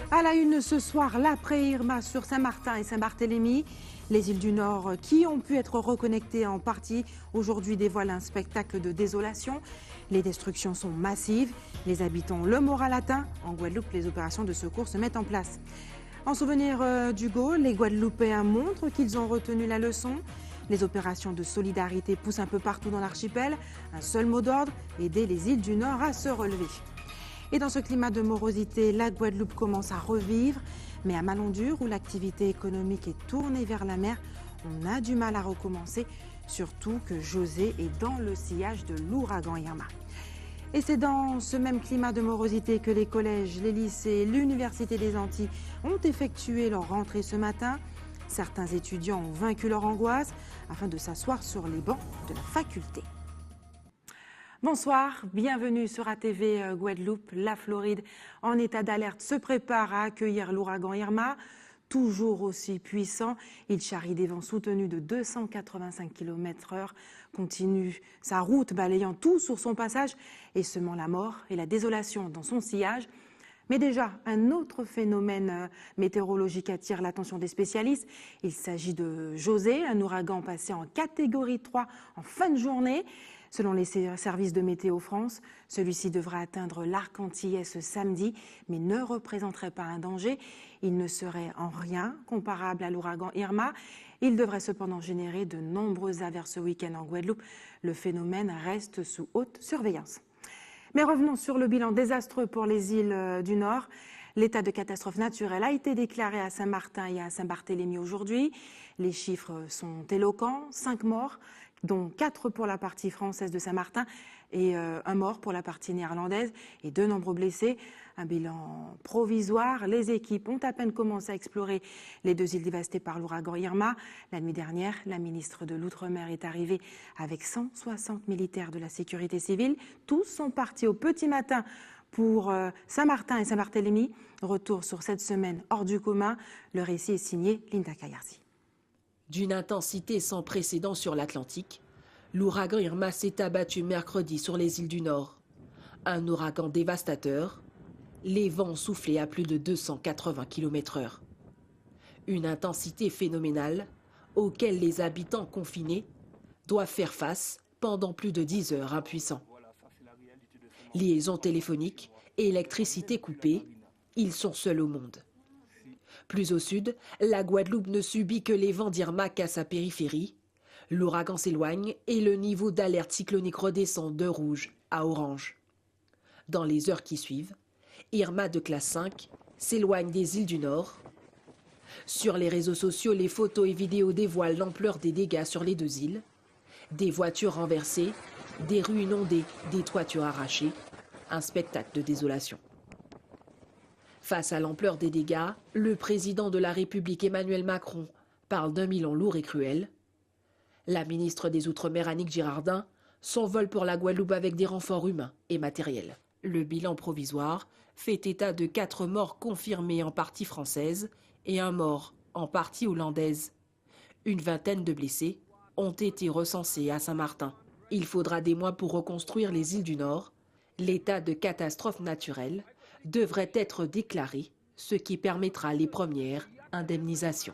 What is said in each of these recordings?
À la une ce soir, l'après-Irma sur Saint-Martin et Saint-Barthélemy. Les îles du Nord qui ont pu être reconnectées en partie aujourd'hui dévoilent un spectacle de désolation. Les destructions sont massives. Les habitants ont le moral atteint. En Guadeloupe, les opérations de secours se mettent en place. En souvenir d'Hugo, les Guadeloupéens montrent qu'ils ont retenu la leçon. Les opérations de solidarité poussent un peu partout dans l'archipel. Un seul mot d'ordre, aider les îles du Nord à se relever. Et dans ce climat de morosité, la Guadeloupe commence à revivre. Mais à Malondure, où l'activité économique est tournée vers la mer, on a du mal à recommencer, surtout que José est dans le sillage de l'ouragan Irma. Et c'est dans ce même climat de morosité que les collèges, les lycées, l'Université des Antilles ont effectué leur rentrée ce matin. Certains étudiants ont vaincu leur angoisse afin de s'asseoir sur les bancs de la faculté. Bonsoir, bienvenue sur ATV Guadeloupe. La Floride, en état d'alerte, se prépare à accueillir l'ouragan Irma. Toujours aussi puissant, il charrie des vents soutenus de 285 km/h, continue sa route balayant tout sur son passage et semant la mort et la désolation dans son sillage. Mais déjà, un autre phénomène météorologique attire l'attention des spécialistes. Il s'agit de José, un ouragan passé en catégorie 3 en fin de journée. Selon les services de Météo France, celui-ci devrait atteindre l'arc antillais ce samedi, mais ne représenterait pas un danger. Il ne serait en rien comparable à l'ouragan Irma. Il devrait cependant générer de nombreuses averses ce week-end en Guadeloupe. Le phénomène reste sous haute surveillance. Mais revenons sur le bilan désastreux pour les îles du Nord. L'état de catastrophe naturelle a été déclaré à Saint-Martin et à Saint-Barthélemy aujourd'hui. Les chiffres sont éloquents, 5 morts, dont 4 pour la partie française de Saint-Martin et un mort pour la partie néerlandaise et de nombreux blessés. Un bilan provisoire. Les équipes ont à peine commencé à explorer les 2 îles dévastées par l'ouragan Irma. La nuit dernière, la ministre de l'Outre-mer est arrivée avec 160 militaires de la sécurité civile. Tous sont partis au petit matin pour Saint-Martin et Saint-Barthélemy. Retour sur cette semaine hors du commun. Le récit est signé Linda Kayarzi. D'une intensité sans précédent sur l'Atlantique, l'ouragan Irma s'est abattu mercredi sur les îles du Nord. Un ouragan dévastateur, les vents soufflaient à plus de 280 km/h. Une intensité phénoménale auquel les habitants confinés doivent faire face pendant plus de 10 heures impuissants. Liaisons téléphoniques, électricité coupée, ils sont seuls au monde. Plus au sud, la Guadeloupe ne subit que les vents d'Irma qu'à sa périphérie. L'ouragan s'éloigne et le niveau d'alerte cyclonique redescend de rouge à orange. Dans les heures qui suivent, Irma de classe 5 s'éloigne des îles du Nord. Sur les réseaux sociaux, les photos et vidéos dévoilent l'ampleur des dégâts sur les 2 îles. Des voitures renversées, des rues inondées, des toitures arrachées. Un spectacle de désolation. Face à l'ampleur des dégâts, le président de la République Emmanuel Macron parle d'un bilan lourd et cruel. La ministre des Outre-mer Annick Girardin s'envole pour la Guadeloupe avec des renforts humains et matériels. Le bilan provisoire fait état de 4 morts confirmés en partie française et 1 mort en partie hollandaise. Une vingtaine de blessés ont été recensés à Saint-Martin. Il faudra des mois pour reconstruire les îles du Nord. L'état de catastrophe naturelle devrait être déclaré, ce qui permettra les premières indemnisations.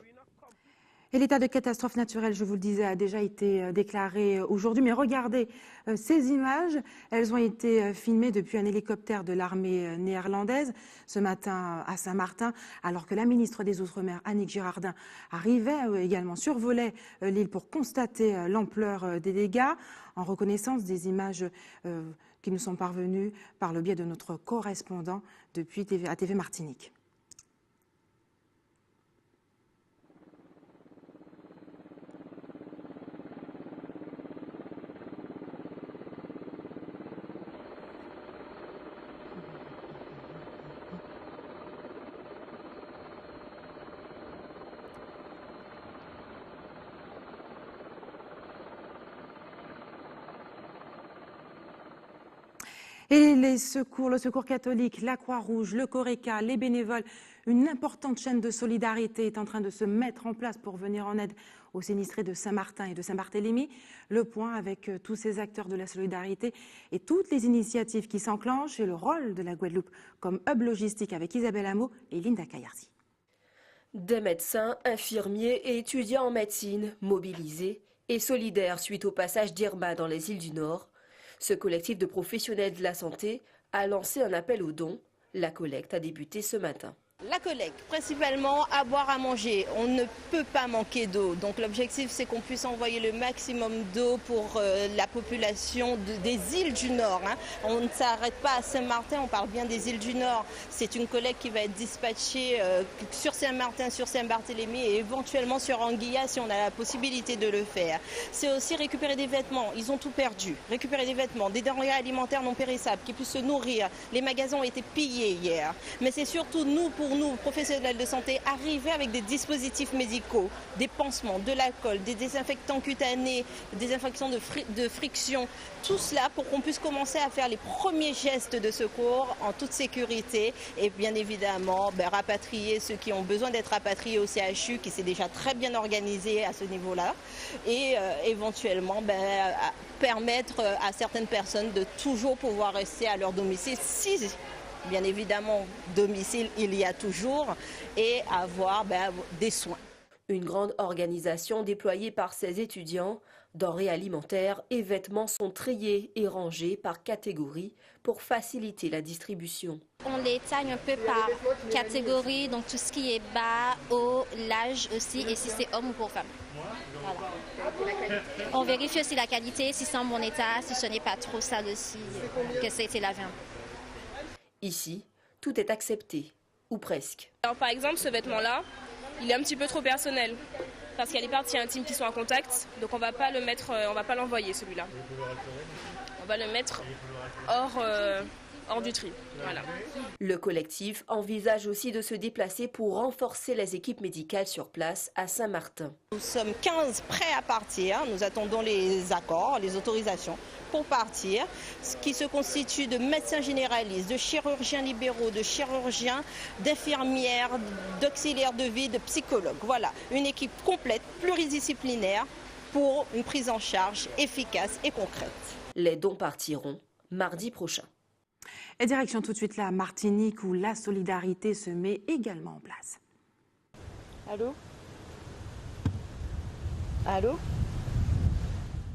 Et l'état de catastrophe naturelle, je vous le disais, a déjà été déclaré aujourd'hui. Mais regardez ces images, elles ont été filmées depuis un hélicoptère de l'armée néerlandaise ce matin à Saint-Martin, alors que la ministre des Outre-mer, Annick Girardin, arrivait également, survolait l'île pour constater l'ampleur des dégâts, en reconnaissance des images qui nous sont parvenues par le biais de notre correspondant depuis ATV Martinique. Et les secours, le Secours catholique, la Croix-Rouge, le Coreca, les bénévoles, Une importante chaîne de solidarité est en train de se mettre en place pour venir en aide aux sinistrés de Saint-Martin et de Saint-Barthélemy. Le point avec tous ces acteurs de la solidarité et toutes les initiatives qui s'enclenchent et le rôle de la Guadeloupe comme hub logistique avec Isabelle Hameau et Linda Kayarzi. Des médecins, infirmiers et étudiants en médecine mobilisés et solidaires suite au passage d'Irma dans les îles du Nord. Ce collectif de professionnels de la santé a lancé un appel aux dons. La collecte a débuté ce matin. La collecte, principalement à boire, à manger. On ne peut pas manquer d'eau. Donc l'objectif, c'est qu'on puisse envoyer le maximum d'eau pour la population des îles du Nord. On ne s'arrête pas à Saint-Martin, on parle bien des îles du Nord. C'est une collecte qui va être dispatchée sur Saint-Martin, sur Saint-Barthélemy et éventuellement sur Anguilla si on a la possibilité de le faire. C'est aussi récupérer des vêtements. Ils ont tout perdu. Récupérer des vêtements, des denrées alimentaires non périssables qui puissent se nourrir. Les magasins ont été pillés hier. Mais c'est surtout pour nous, professionnels de santé, arriver avec des dispositifs médicaux, des pansements, de l'alcool, des désinfectants cutanés, des désinfections de friction, tout cela pour qu'on puisse commencer à faire les premiers gestes de secours en toute sécurité et bien évidemment rapatrier ceux qui ont besoin d'être rapatriés au CHU qui s'est déjà très bien organisé à ce niveau-là et éventuellement permettre à certaines personnes de toujours pouvoir rester à leur domicile si bien évidemment, domicile, il y a toujours, et avoir des soins. Une grande organisation déployée par ces étudiants, denrées alimentaires et vêtements sont triés et rangés par catégorie pour faciliter la distribution. On les taille un peu par catégorie, donc tout ce qui est bas, haut, l'âge aussi, et si c'est homme ou pour femme. Voilà. On vérifie aussi la qualité, si c'est en bon état, si ce n'est pas trop sale aussi, que ça a été lavé un peu. Ici, tout est accepté, ou presque. Alors, par exemple, ce vêtement-là, il est un petit peu trop personnel, parce qu'il y a des parties intimes qui sont en contact, donc on va pas le mettre, on va pas l'envoyer celui-là. On va le mettre hors du tri. Voilà. Le collectif envisage aussi de se déplacer pour renforcer les équipes médicales sur place à Saint-Martin. Nous sommes 15 prêts à partir, nous attendons les accords, les autorisations pour partir, ce qui se constitue de médecins généralistes, de chirurgiens libéraux, de chirurgiens, d'infirmières, d'auxiliaires de vie, de psychologues. Voilà, une équipe complète, pluridisciplinaire pour une prise en charge efficace et concrète. Les dons partiront mardi prochain. Et direction tout de suite la Martinique où la solidarité se met également en place. Allô ? Allô ?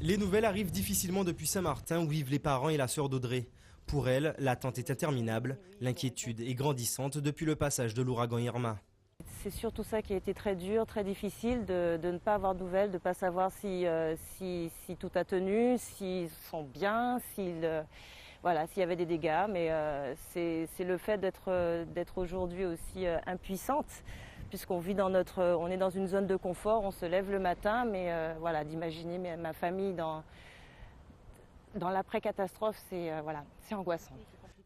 Les nouvelles arrivent difficilement depuis Saint-Martin où vivent les parents et la sœur d'Audrey. Pour elle, l'attente est interminable, l'inquiétude est grandissante depuis le passage de l'ouragan Irma. C'est surtout ça qui a été très dur, très difficile, de ne pas avoir de nouvelles, de ne pas savoir si tout a tenu, s'ils sont bien, s'il y avait des dégâts. Mais c'est le fait d'être aujourd'hui aussi impuissante, puisqu'on vit on est dans une zone de confort, on se lève le matin, mais d'imaginer ma famille dans l'après-catastrophe, c'est angoissant.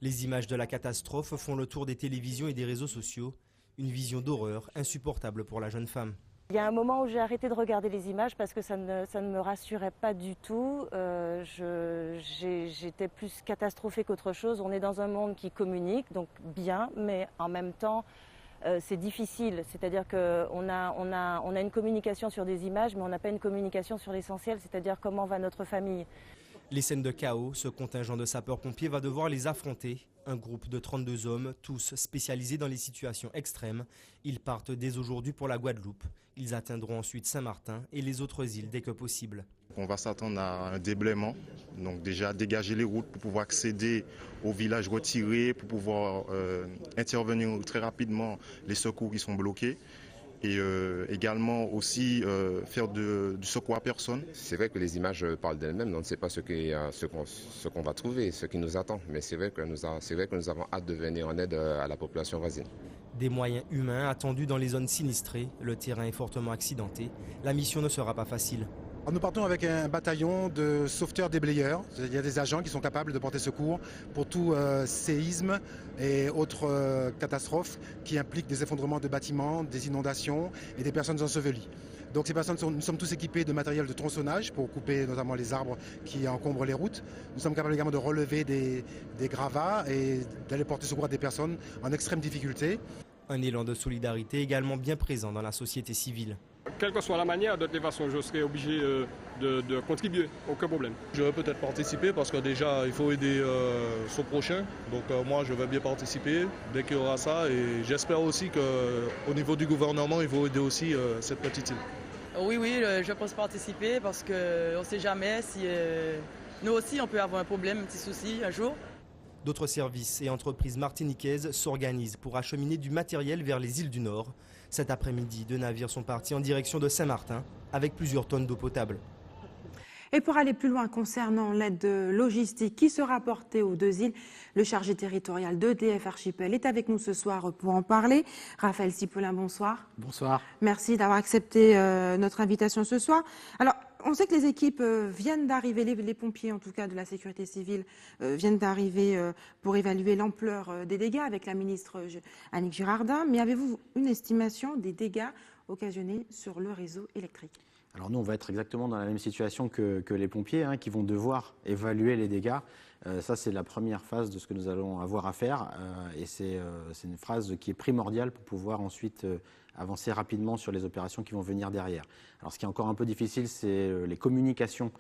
Les images de la catastrophe font le tour des télévisions et des réseaux sociaux. Une vision d'horreur insupportable pour la jeune femme. Il y a un moment où j'ai arrêté de regarder les images parce que ça ne me rassurait pas du tout. J'étais plus catastrophée qu'autre chose. On est dans un monde qui communique, donc bien, mais en même temps, c'est difficile. C'est-à-dire qu'on a une communication sur des images, mais on n'a pas une communication sur l'essentiel, c'est-à-dire comment va notre famille. Les scènes de chaos, ce contingent de sapeurs-pompiers va devoir les affronter. Un groupe de 32 hommes, tous spécialisés dans les situations extrêmes. Ils partent dès aujourd'hui pour la Guadeloupe. Ils atteindront ensuite Saint-Martin et les autres îles dès que possible. On va s'attendre à un déblaiement, donc déjà dégager les routes pour pouvoir accéder aux villages retirés, pour pouvoir intervenir très rapidement les secours qui sont bloqués. Et également aussi faire du secours à personne. C'est vrai que les images parlent d'elles-mêmes, on ne sait pas ce qu'on va trouver, ce qui nous attend. Mais c'est vrai que nous avons hâte de venir en aide à la population voisine. Des moyens humains attendus dans les zones sinistrées. Le terrain est fortement accidenté. La mission ne sera pas facile. Nous partons avec un bataillon de sauveteurs déblayeurs. Il y a des agents qui sont capables de porter secours pour tout séisme et autres catastrophes qui impliquent des effondrements de bâtiments, des inondations et des personnes ensevelies. Donc nous sommes tous équipés de matériel de tronçonnage pour couper notamment les arbres qui encombrent les routes. Nous sommes capables également de relever des gravats et d'aller porter secours à des personnes en extrême difficulté. Un élan de solidarité également bien présent dans la société civile. Quelle que soit la manière, de toute façon, je serai obligé de contribuer, aucun problème. Je vais peut-être participer parce que déjà, il faut aider son prochain. Donc moi, je vais bien participer dès qu'il y aura ça. Et j'espère aussi qu'au niveau du gouvernement, il faut aider aussi cette petite île. Oui, je pense participer parce qu'on ne sait jamais si nous aussi, on peut avoir un problème, un petit souci un jour. D'autres services et entreprises martiniquaises s'organisent pour acheminer du matériel vers les îles du Nord. Cet après-midi, 2 navires sont partis en direction de Saint-Martin avec plusieurs tonnes d'eau potable. Et pour aller plus loin concernant l'aide logistique qui sera apportée aux 2 îles, le chargé territorial d'EDF Archipel est avec nous ce soir pour en parler. Raphaël Cipolin, bonsoir. Bonsoir. Merci d'avoir accepté notre invitation ce soir. Alors, on sait que les équipes viennent d'arriver, les pompiers en tout cas de la sécurité civile viennent d'arriver pour évaluer l'ampleur des dégâts avec la ministre Annick Girardin. Mais avez-vous une estimation des dégâts occasionnés sur le réseau électrique ? Alors nous, on va être exactement dans la même situation que les pompiers qui vont devoir évaluer les dégâts. Ça, c'est la première phase de ce que nous allons avoir à faire. Et c'est une phase qui est primordiale pour pouvoir ensuite avancer rapidement sur les opérations qui vont venir derrière. Alors ce qui est encore un peu difficile, c'est les communications,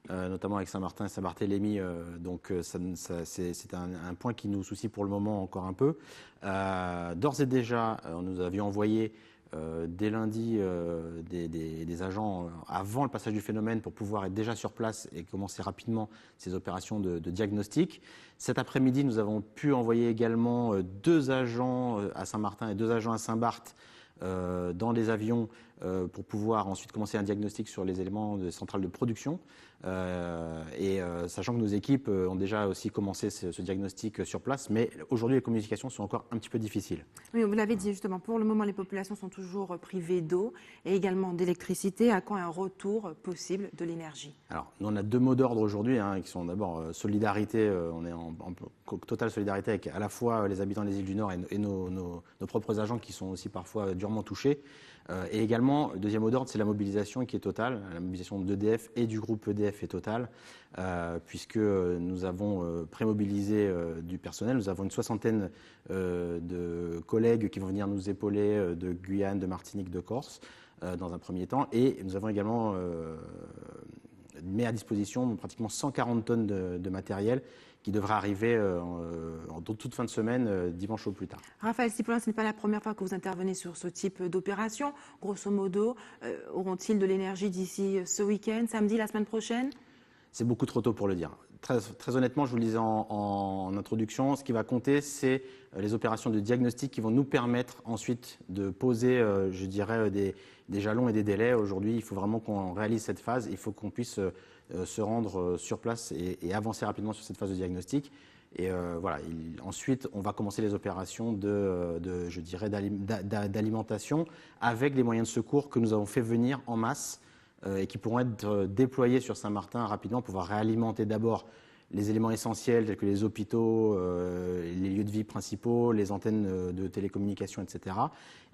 notamment avec Saint-Martin et Saint-Barthélemy. Donc c'est un point qui nous soucie pour le moment encore un peu. D'ores et déjà, nous avions envoyé dès lundi des agents avant le passage du phénomène pour pouvoir être déjà sur place et commencer rapidement ces opérations de diagnostic. Cet après-midi, nous avons pu envoyer également 2 agents à Saint-Martin et 2 agents à Saint-Barth dans les avions pour pouvoir ensuite commencer un diagnostic sur les éléments de centrale de production. Sachant que nos équipes ont déjà aussi commencé ce diagnostic sur place, mais aujourd'hui les communications sont encore un petit peu difficiles. Oui, vous l'avez dit justement, pour le moment les populations sont toujours privées d'eau et également d'électricité. À quand un retour possible de l'énergie ? Alors, nous on a 2 mots d'ordre aujourd'hui qui sont d'abord solidarité, on est en totale solidarité avec à la fois les habitants des îles du Nord et nos propres agents qui sont aussi parfois durement touchés. Et également, le deuxième mot d'ordre, c'est la mobilisation qui est totale. La mobilisation d'EDF et du groupe EDF est totale, puisque nous avons prémobilisé du personnel. Nous avons une 60aine de collègues qui vont venir nous épauler de Guyane, de Martinique, de Corse, dans un premier temps. Et nous avons également mis à disposition pratiquement 140 tonnes de matériel qui devra arriver en toute fin de semaine, dimanche au plus tard. Raphaël Cipolin, ce n'est pas la première fois que vous intervenez sur ce type d'opération. Grosso modo, auront-ils de l'énergie d'ici ce week-end, samedi, la semaine prochaine ? C'est beaucoup trop tôt pour le dire. Très honnêtement, je vous le disais en introduction, ce qui va compter, c'est les opérations de diagnostic qui vont nous permettre ensuite de poser, je dirais, des jalons et des délais. Aujourd'hui, il faut vraiment qu'on réalise cette phase. Il faut qu'on puisse se rendre sur place et avancer rapidement sur cette phase de diagnostic. Et voilà. Ensuite, on va commencer les opérations je dirais, d'alimentation avec les moyens de secours que nous avons fait venir en masse et qui pourront être déployés sur Saint-Martin rapidement pour pouvoir réalimenter d'abord les éléments essentiels tels que les hôpitaux, les lieux de vie principaux, les antennes de télécommunications, etc.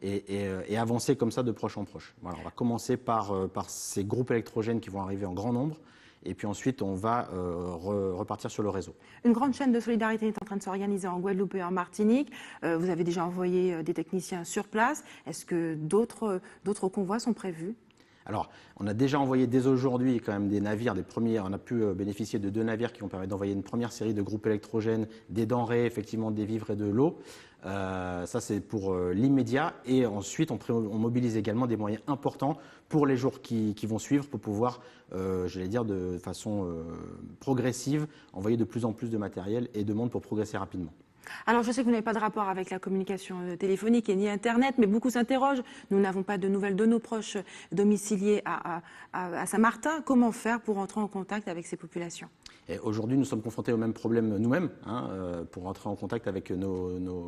Et avancer comme ça de proche en proche. Voilà, on va commencer par ces groupes électrogènes qui vont arriver en grand nombre. Et puis ensuite, on va repartir sur le réseau. Une grande chaîne de solidarité est en train de s'organiser en Guadeloupe et en Martinique. Vous avez déjà envoyé des techniciens sur place. Est-ce que d'autres convois sont prévus ? Alors, on a déjà envoyé dès aujourd'hui quand même des navires, on a pu bénéficier de 2 navires qui ont permis d'envoyer une première série de groupes électrogènes, des denrées, effectivement des vivres et de l'eau. Ça, c'est pour l'immédiat. Et ensuite, on mobilise également des moyens importants pour les jours qui vont suivre pour pouvoir, j'allais dire, de façon progressive, envoyer de plus en plus de matériel et de monde pour progresser rapidement. Alors, je sais que vous n'avez pas de rapport avec la communication téléphonique et ni Internet, mais beaucoup s'interrogent. Nous n'avons pas de nouvelles de nos proches domiciliés à Saint-Martin. Comment faire pour entrer en contact avec ces populations ? Aujourd'hui, nous sommes confrontés au même problème nous-mêmes, pour entrer en contact avec nos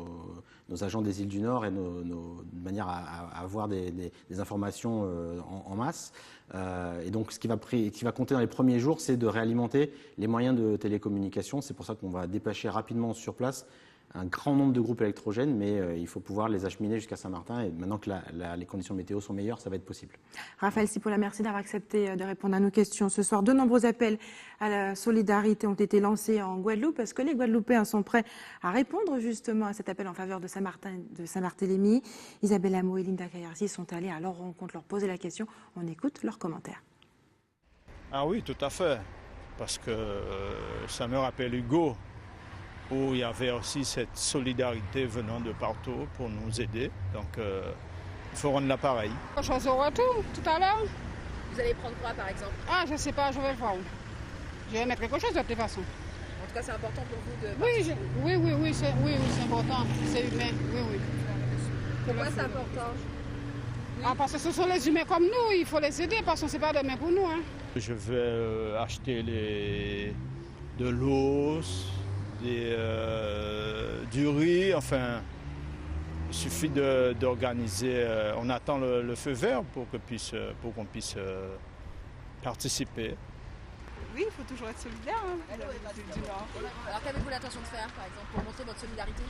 agents des îles du Nord et de manière à avoir des informations en masse. Et donc, ce qui va compter dans les premiers jours, c'est de réalimenter les moyens de télécommunication. C'est pour ça qu'on va dépêcher rapidement sur place un grand nombre de groupes électrogènes, mais il faut pouvoir les acheminer jusqu'à Saint-Martin. Et maintenant que les conditions météo sont meilleures, ça va être possible. Raphaël Cipolla, merci d'avoir accepté de répondre à nos questions ce soir. De nombreux appels à la solidarité ont été lancés en Guadeloupe parce que les Guadeloupéens sont prêts à répondre justement à cet appel en faveur de Saint-Martin, de Saint-Barthélemy. Isabelle Hameau et Linda Kayarsi sont allés à leur rencontre, leur poser la question. On écoute leurs commentaires. Ah oui, tout à fait. Parce que ça me rappelle Hugo, où il y avait aussi cette solidarité venant de partout pour nous aider. Donc il faut rendre l'appareil. Je suis au retour tout à l'heure. Vous allez prendre quoi par exemple? Ah, je ne sais pas, je vais le voir. Je vais mettre quelque chose de toute façon. En tout cas, c'est important pour vous de participer. Oui, c'est important. C'est humain, oui. Pourquoi c'est important? Ah, parce que ce sont les humains comme nous, il faut les aider parce que ce n'est pas demain pour nous. Hein. Je vais acheter de l'eau, du riz, enfin, il suffit d'organiser, on attend le feu vert pour qu'on puisse participer. Oui, il faut toujours être solidaire. Hein, Alors qu'avez-vous l'intention de faire, par exemple, pour montrer votre solidarité?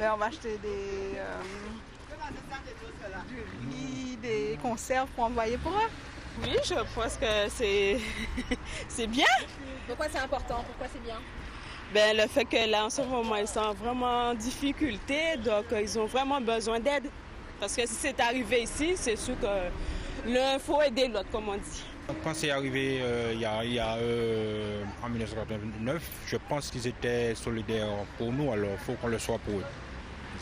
On va acheter du riz, des conserves pour envoyer pour eux. Oui, je pense que c'est bien. Pourquoi c'est important? Pourquoi c'est bien? Le fait que là, en ce moment, ils sont vraiment en difficulté, donc ils ont vraiment besoin d'aide. Parce que si c'est arrivé ici, c'est sûr que l'un faut aider l'autre, comme on dit. Quand c'est arrivé en 1989, je pense qu'ils étaient solidaires pour nous, alors il faut qu'on le soit pour eux.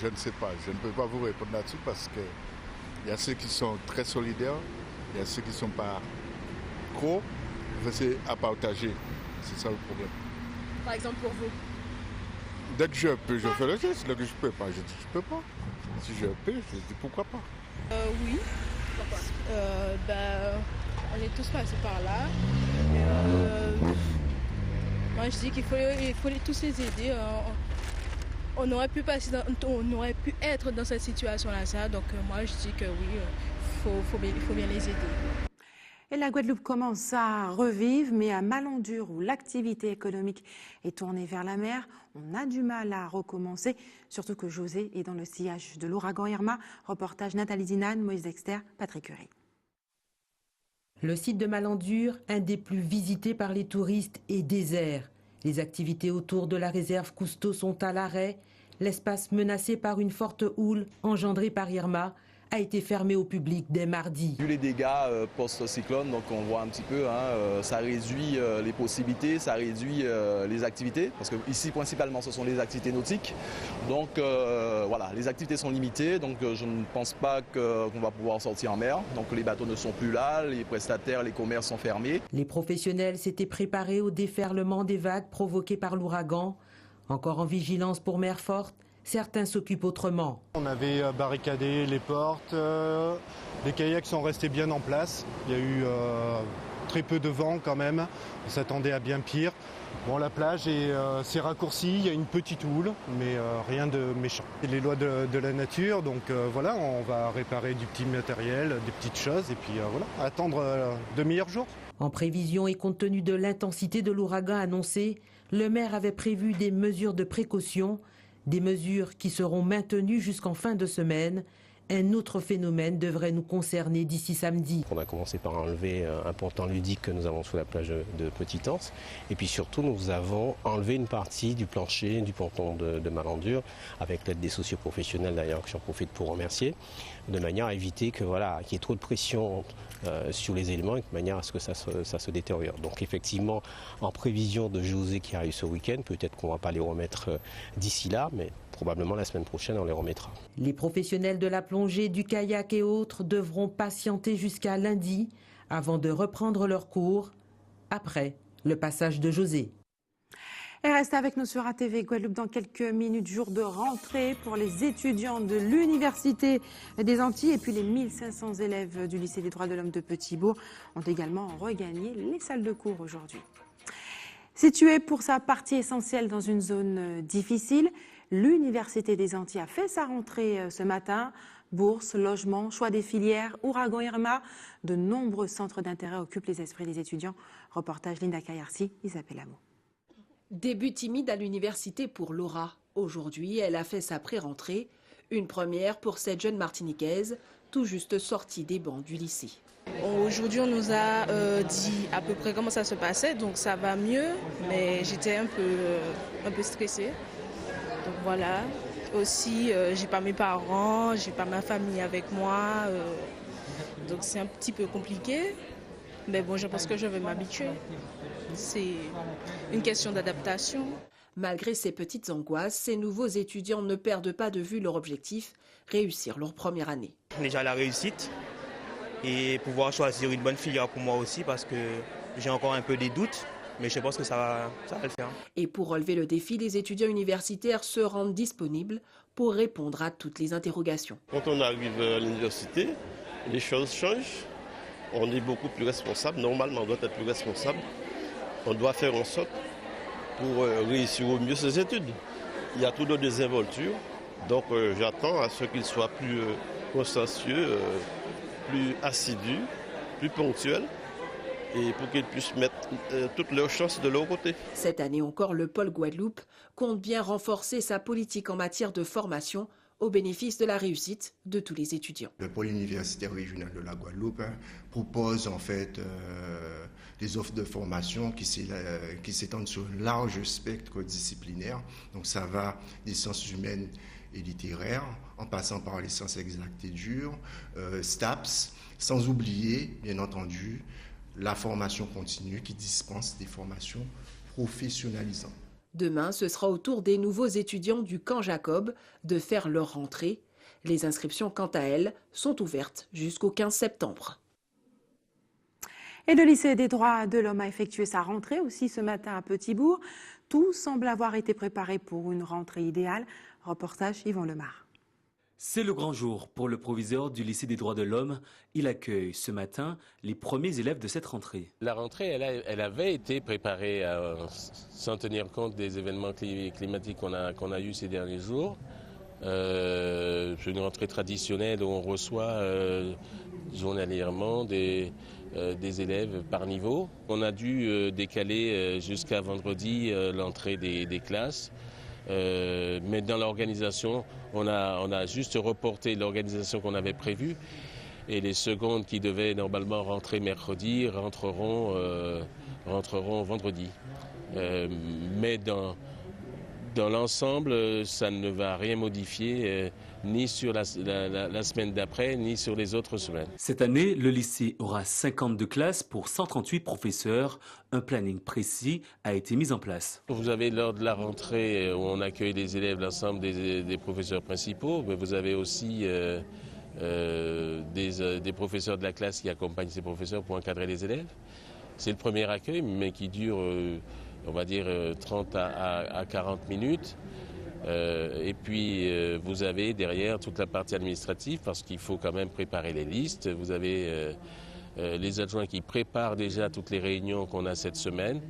Je ne sais pas, je ne peux pas vous répondre là-dessus parce qu'il y a ceux qui sont très solidaires, il y a ceux qui ne sont pas trop, c'est à partager, c'est ça le problème. Par exemple pour vous? Dès que je peux, je fais le geste, dès que je ne peux pas, je dis je ne peux pas. Si je peux, je dis pourquoi pas. Oui. Pourquoi? On est tous passés par là. Moi je dis qu'il faut tous les aider. On aurait pu être dans cette situation-là, donc moi je dis que oui, il faut bien les aider. Et la Guadeloupe commence à revivre, mais à Malendure, où l'activité économique est tournée vers la mer, on a du mal à recommencer, surtout que José est dans le sillage de l'ouragan Irma. Reportage Nathalie Dinan, Moïse Dexter, Patrick Curie. Le site de Malendure, un des plus visités par les touristes, est désert. Les activités autour de la réserve Cousteau sont à l'arrêt. L'espace menacé par une forte houle engendrée par Irma a été fermé au public dès mardi. Vu les dégâts post-cyclone, donc on voit un petit peu, ça réduit les possibilités, ça réduit les activités, parce que ici principalement ce sont les activités nautiques. Donc voilà, les activités sont limitées, donc je ne pense pas qu'on va pouvoir sortir en mer. Donc les bateaux ne sont plus là, les prestataires, les commerces sont fermés. Les professionnels s'étaient préparés au déferlement des vagues provoquées par l'ouragan. Encore en vigilance pour mer forte, certains s'occupent autrement. On avait barricadé les portes, les kayaks sont restés bien en place. Il y a eu très peu de vent quand même, on s'attendait à bien pire. Bon, la plage s'est raccourcie, il y a une petite houle, mais rien de méchant. C'est les lois de la nature, donc voilà, on va réparer du petit matériel, des petites choses, et puis voilà, attendre de meilleurs jours. En prévision et compte tenu de l'intensité de l'ouragan annoncé, le maire avait prévu des mesures de précaution. Des mesures qui seront maintenues jusqu'en fin de semaine. Un autre phénomène devrait nous concerner d'ici samedi. On a commencé par enlever un ponton ludique que nous avons sous la plage de Petit-Anse. Et puis surtout, nous avons enlevé une partie du plancher du ponton de Malendure, avec l'aide des socioprofessionnels d'ailleurs, que j'en profite pour remercier, de manière à éviter qu'il y ait trop de pression sur les éléments et de manière à ce que ça se détériore. Donc effectivement, en prévision de José qui arrive ce week-end, peut-être qu'on ne va pas les remettre d'ici là, mais probablement la semaine prochaine on les remettra. Les professionnels de la plongée, du kayak et autres devront patienter jusqu'à lundi avant de reprendre leur cours après le passage de José. Et restez avec nous sur ATV Guadeloupe dans quelques minutes, jour de rentrée pour les étudiants de l'Université des Antilles et puis les 1500 élèves du lycée des droits de l'homme de Petit-Bourg ont également regagné les salles de cours aujourd'hui. Située pour sa partie essentielle dans une zone difficile, l'Université des Antilles a fait sa rentrée ce matin. Bourse, logement, choix des filières, ouragan Irma, de nombreux centres d'intérêt occupent les esprits des étudiants. Reportage Linda Kayarsi, Isabelle Hameau. Début timide à l'université pour Laura. Aujourd'hui, elle a fait sa pré-rentrée, une première pour cette jeune Martiniquaise, tout juste sortie des bancs du lycée. Aujourd'hui, on nous a dit à peu près comment ça se passait, donc ça va mieux, mais j'étais un peu stressée. Donc voilà. Aussi, j'ai pas mes parents, j'ai pas ma famille avec moi, donc c'est un petit peu compliqué. Mais bon, je pense que je vais m'habituer. C'est une question d'adaptation. Malgré ces petites angoisses, ces nouveaux étudiants ne perdent pas de vue leur objectif, réussir leur première année. Déjà la réussite et pouvoir choisir une bonne filière pour moi aussi parce que j'ai encore un peu des doutes, mais je pense que ça va le faire. Et pour relever le défi, les étudiants universitaires se rendent disponibles pour répondre à toutes les interrogations. Quand on arrive à l'université, les choses changent. On est beaucoup plus responsable. Normalement, on doit être plus responsable. On doit faire en sorte pour réussir au mieux ses études. Il y a toujours des désinvolture. Donc j'attends à ce qu'ils soient plus consciencieux, plus assidus, plus ponctuels et pour qu'ils puissent mettre toutes leurs chances de leur côté. Cette année encore, le pôle Guadeloupe compte bien renforcer sa politique en matière de formation au bénéfice de la réussite de tous les étudiants. Le pôle universitaire régional de la Guadeloupe propose en fait des offres de formation qui s'étendent sur un large spectre disciplinaire. Donc ça va des sciences humaines et littéraires, en passant par les sciences exactes et dures, STAPS, sans oublier, bien entendu, la formation continue qui dispense des formations professionnalisantes. Demain, ce sera au tour des nouveaux étudiants du camp Jacob de faire leur rentrée. Les inscriptions, quant à elles, sont ouvertes jusqu'au 15 septembre. Et le lycée des droits de l'homme a effectué sa rentrée aussi ce matin à Petit-Bourg. Tout semble avoir été préparé pour une rentrée idéale. Reportage Yvon Lemar. C'est le grand jour pour le proviseur du lycée des droits de l'homme. Il accueille ce matin les premiers élèves de cette rentrée. La rentrée, elle avait été préparée sans tenir compte des événements climatiques qu'on a eus ces derniers jours. C'est une rentrée traditionnelle où on reçoit journalièrement des élèves par niveau. On a dû décaler jusqu'à vendredi l'entrée des classes. Mais dans l'organisation, on a juste reporté l'organisation qu'on avait prévue et les secondes qui devaient normalement rentrer mercredi rentreront vendredi. Mais dans l'ensemble, ça ne va rien modifier ni sur la semaine d'après, ni sur les autres semaines. Cette année, le lycée aura 52 classes pour 138 professeurs. Un planning précis a été mis en place. Vous avez lors de la rentrée où on accueille les élèves, l'ensemble des professeurs principaux, mais vous avez aussi des professeurs de la classe qui accompagnent ces professeurs pour encadrer les élèves. C'est le premier accueil, mais qui dure, on va dire, 30 à 40 minutes. Et puis vous avez derrière toute la partie administrative parce qu'il faut quand même préparer les listes. Vous avez les adjoints qui préparent déjà toutes les réunions qu'on a cette semaine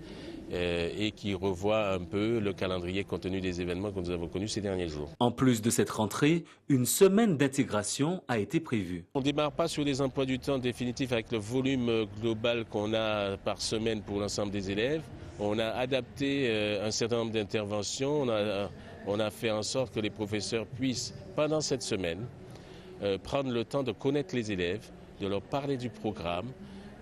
et qui revoient un peu le calendrier compte tenu des événements que nous avons connus ces derniers jours. En plus de cette rentrée, une semaine d'intégration a été prévue. On ne démarre pas sur les emplois du temps définitifs avec le volume global qu'on a par semaine pour l'ensemble des élèves. On a adapté un certain nombre d'interventions. On a fait en sorte que les professeurs puissent, pendant cette semaine, prendre le temps de connaître les élèves, de leur parler du programme,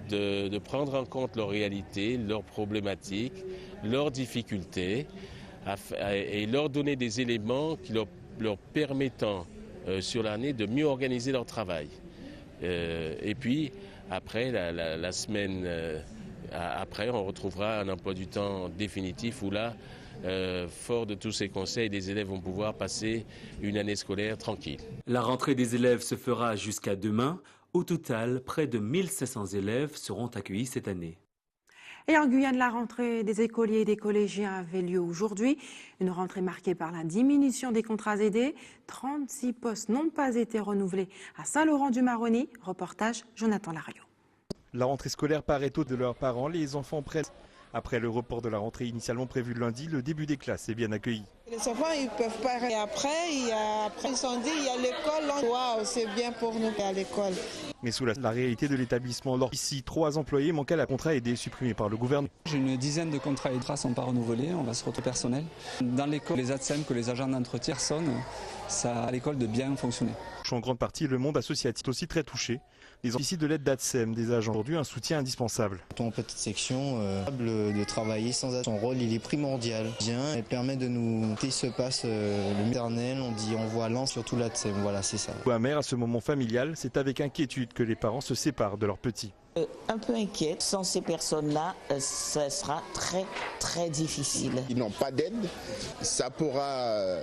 de prendre en compte leurs réalités, leurs problématiques, leurs difficultés, et leur donner des éléments qui leur permettant sur l'année de mieux organiser leur travail. Et puis, après, la semaine après, on retrouvera un emploi du temps définitif où là, fort de tous ces conseils, les élèves vont pouvoir passer une année scolaire tranquille. La rentrée des élèves se fera jusqu'à demain. Au total, près de 1500 élèves seront accueillis cette année. Et en Guyane, la rentrée des écoliers et des collégiens avait lieu aujourd'hui. Une rentrée marquée par la diminution des contrats aidés. 36 postes n'ont pas été renouvelés à Saint-Laurent-du-Maroni. Reportage Jonathan Lariot. La rentrée scolaire paraît tôt de leurs parents. Les enfants pressent. Après le report de la rentrée initialement prévue lundi, le début des classes est bien accueilli. Les enfants, ils ne peuvent pas. Et après, ils se sont dit, il y a l'école. Waouh, c'est bien pour nous à l'école. Mais sous la réalité de l'établissement, ici 3 employés manquent à la contrat aidé supprimé par le gouvernement. J'ai une dizaine de contrats aidés ne sont pas renouvelés, on va se retrouver personnel. Dans l'école, les ATSEM, que les agents d'entretien sonnent, ça à l'école de bien fonctionner. En grande partie, le monde associatif est aussi très touché. Les officiers de l'aide d'ATSEM, des agents aujourd'hui, un soutien indispensable. En petite section, de travailler sans son rôle, il est primordial. Elle permet de nous, il se passe le maternel, on dit on voit lance surtout l'ATSEM, voilà c'est ça. Pour la mère, à ce moment familial, c'est avec inquiétude que les parents se séparent de leurs petits. Un peu inquiète. Sans ces personnes-là, ça sera très très difficile. Ils n'ont pas d'aide. Ça pourra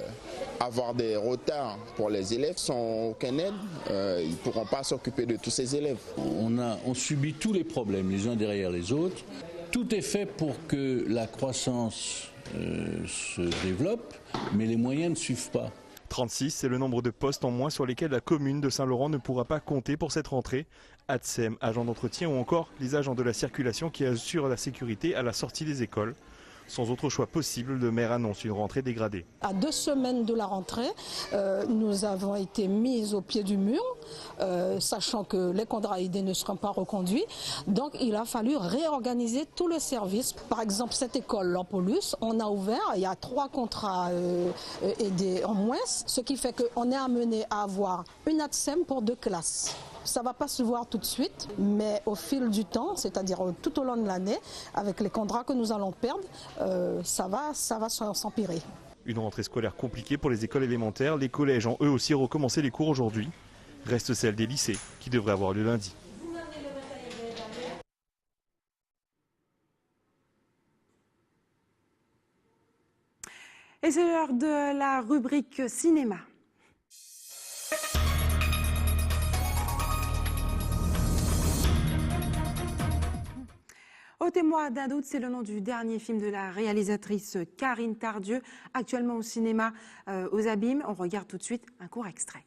avoir des retards pour les élèves sans aucune aide. Ils ne pourront pas s'occuper de tous ces élèves. On subit tous les problèmes les uns derrière les autres. Tout est fait pour que la croissance se développe, mais les moyens ne suivent pas. 36, c'est le nombre de postes en moins sur lesquels la commune de Saint-Laurent ne pourra pas compter pour cette rentrée. ATSEM, agents d'entretien ou encore les agents de la circulation qui assurent la sécurité à la sortie des écoles. Sans autre choix possible, le maire annonce une rentrée dégradée. À 2 semaines de la rentrée, nous avons été mis au pied du mur, sachant que les contrats aidés ne seront pas reconduits. Donc il a fallu réorganiser tout le service. Par exemple, cette école, l'Ampolus, on a ouvert, il y a 3 contrats aidés en moins, ce qui fait qu'on est amené à avoir une ATSEM pour 2 classes. Ça ne va pas se voir tout de suite, mais au fil du temps, c'est-à-dire tout au long de l'année, avec les contrats que nous allons perdre, ça va s'empirer. Une rentrée scolaire compliquée pour les écoles élémentaires. Les collèges ont eux aussi recommencé les cours aujourd'hui. Reste celle des lycées qui devrait avoir lieu lundi. Et c'est l'heure de la rubrique cinéma. Ôtez-moi d'un doute, c'est le nom du dernier film de la réalisatrice Karine Tardieu, actuellement au cinéma aux Abîmes. On regarde tout de suite un court extrait.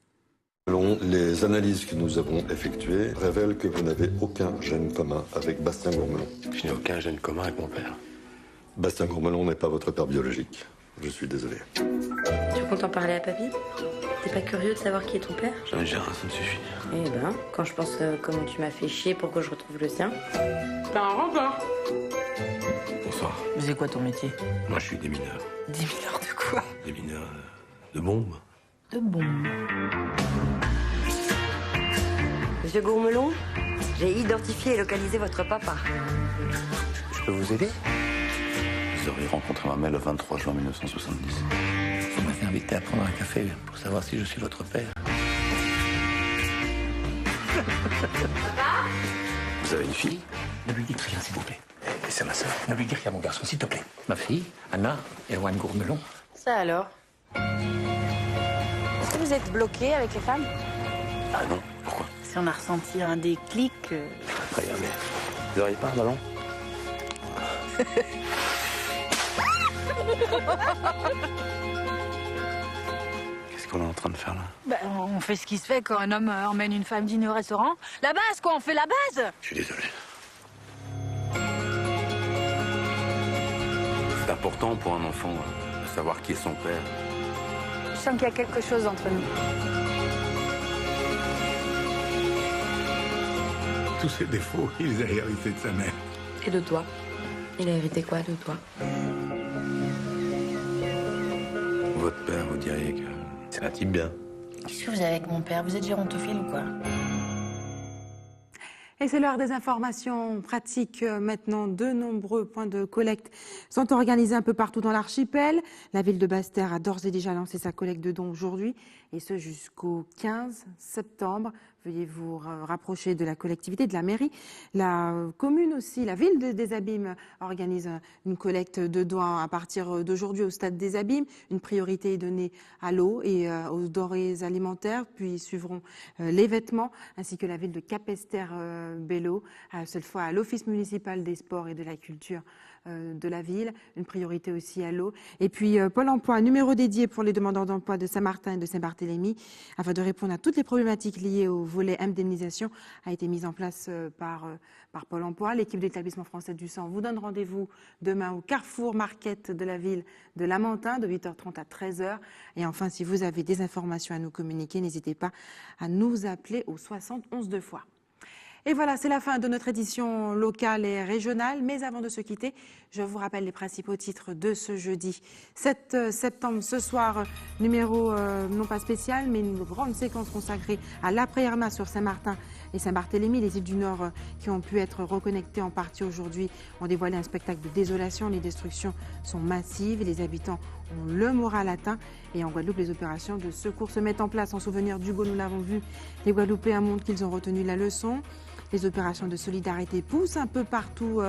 Les analyses que nous avons effectuées révèlent que vous n'avez aucun gène commun avec Bastien Gourmelon. Je n'ai aucun gène commun avec mon père. Bastien Gourmelon n'est pas votre père biologique. Je suis désolé. Tu comptes en parler à papy? T'es pas curieux de savoir qui est ton père? J'en ai déjà un, ça me suffit. Eh ben, quand je pense comment tu m'as fait chier pour que je retrouve le sien. T'as un rencard. Bonsoir. C'est quoi ton métier? Moi, je suis démineur. Démineur de quoi? Démineur de bombes. De bombes. Monsieur Gourmelon, j'ai identifié et localisé votre papa. Je peux vous aider? Vous auriez rencontré ma mère le 23 juin 1970. Vous m'avez invité à prendre un café pour savoir si je suis votre père. Papa? Vous avez une fille? Ne lui dites rien, s'il vous plaît. Et c'est ma sœur. Ne lui dis rien, mon garçon, s'il te plaît. Ma fille, Anna Erwan Gourmelon. Ça alors? Est-ce que vous êtes bloqué avec les femmes? Ah non, pourquoi? Si on a ressenti un déclic... Regardez. Vous n'auriez pas un ballon? Qu'est-ce qu'on est en train de faire là? Ben, on fait ce qui se fait quand un homme emmène une femme dîner au restaurant. La base, quoi, on fait la base. Je suis désolé. C'est important pour un enfant de savoir qui est son père. Je sens qu'il y a quelque chose entre nous. Tous ses défauts, il les a hérités de sa mère. Et de toi? Il a hérité quoi de toi? Votre père, vous diriez que c'est un type bien. Qu'est-ce que vous avez avec mon père? Vous êtes gérontophile ou quoi? Et c'est l'heure des informations pratiques. Maintenant, de nombreux points de collecte sont organisés un peu partout dans l'archipel. La ville de Basse-Terre a d'ores et déjà lancé sa collecte de dons aujourd'hui, et ce jusqu'au 15 septembre. Veuillez vous rapprocher de la collectivité, de la mairie. La commune aussi, la ville des Abîmes organise une collecte de dons à partir d'aujourd'hui au stade des Abîmes. Une priorité est donnée à l'eau et aux denrées alimentaires, puis suivront les vêtements, ainsi que la ville de Capesterre-Belle-Eau, cette fois à l'Office municipal des sports et de la culture de la ville, une priorité aussi à l'eau. Et puis Pôle emploi, un numéro dédié pour les demandeurs d'emploi de Saint-Martin et de Saint-Barthélemy, afin de répondre à toutes les problématiques liées au volet indemnisation, a été mis en place par Pôle emploi. L'équipe de l'établissement français du sang vous donne rendez-vous demain au Carrefour Market de la ville de Lamentin de 8h30 à 13h. Et enfin, si vous avez des informations à nous communiquer, n'hésitez pas à nous appeler au 71 2 fois. Et voilà, c'est la fin de notre édition locale et régionale. Mais avant de se quitter, je vous rappelle les principaux titres de ce jeudi 7 septembre. Ce soir, numéro non pas spécial, mais une grande séquence consacrée à l'après-Irma sur Saint-Martin et Saint-Barthélemy. Les îles du Nord qui ont pu être reconnectées en partie aujourd'hui ont dévoilé un spectacle de désolation. Les destructions sont massives et les habitants ont le moral atteint. Et en Guadeloupe, les opérations de secours se mettent en place en souvenir d'Hugo, nous l'avons vu. Les Guadeloupéens montrent qu'ils ont retenu la leçon. Les opérations de solidarité poussent un peu partout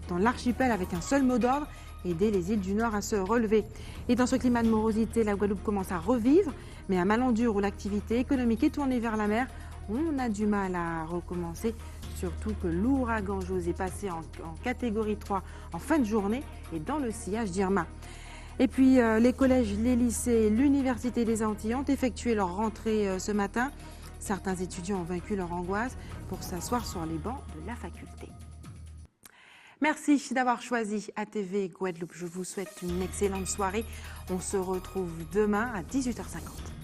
dans l'archipel avec un seul mot d'ordre, aider les îles du Nord à se relever. Et dans ce climat de morosité, la Guadeloupe commence à revivre, mais à Malendure où l'activité économique est tournée vers la mer, on a du mal à recommencer, surtout que l'ouragan José est passé en catégorie 3 en fin de journée et dans le sillage d'Irma. Et puis les collèges, les lycées, l'université des Antilles ont effectué leur rentrée ce matin. Certains étudiants ont vaincu leur angoisse pour s'asseoir sur les bancs de la faculté. Merci d'avoir choisi ATV Guadeloupe. Je vous souhaite une excellente soirée. On se retrouve demain à 18h50.